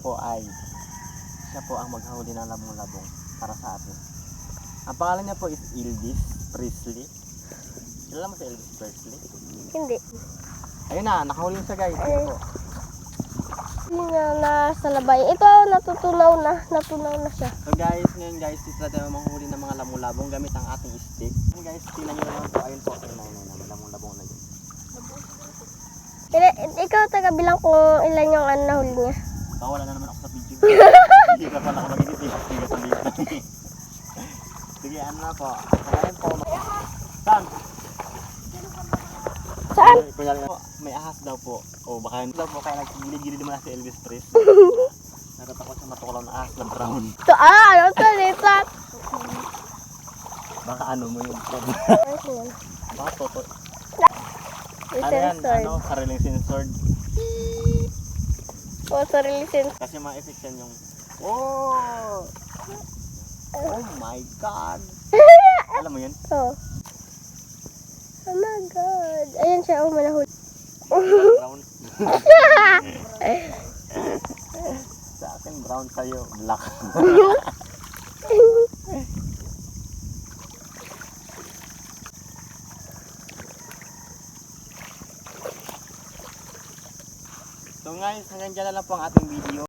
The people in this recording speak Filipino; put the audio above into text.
po ay siya po ang maghahuli ng labong-labong para sa atin. Ang pangalan niya po is Elvis Presley. Kilala mo si Elvis Presley? Hindi. Ayun na, nakahuli siya guys. Ayun po. Hindi na nasa labay. Ito, natutunaw na siya. So guys, ngayon guys, titry tayo manghuli ng mga labong-labong gamit ang ating stick. Ngayon guys, tingnan nyo naman po. Ayun po, ayun na, may labong-labong na yun. Ikaw taga-bilang kung ilan yung nahuli niya. Wala na naman ako sa video. Hindi ka pala ako mag-edit eh. Hindi ka sabihin. Sige, ano na po. Sakayin po. Saan? Saan? Kunyari po, may ahas daw po. O baka yun daw po, kaya nagigilid-gilid naman na si Elvis Presley. Natatakot siya matuklaw na ahas na brown. Ito, ano ito? Lipat. Baka ano mo yung problem. Baka toto. Ano yan? Ano? Sariling censored. O, sarili sense. Kasi ma-effect yan yung oh! Oh my God! Alam mo yun? Oh. Oh my God. Ayan siya, oh, manahuli. Brown. Sa akin brown, sa'yo black. So guys, hanggang dyan na lang po ang ating video.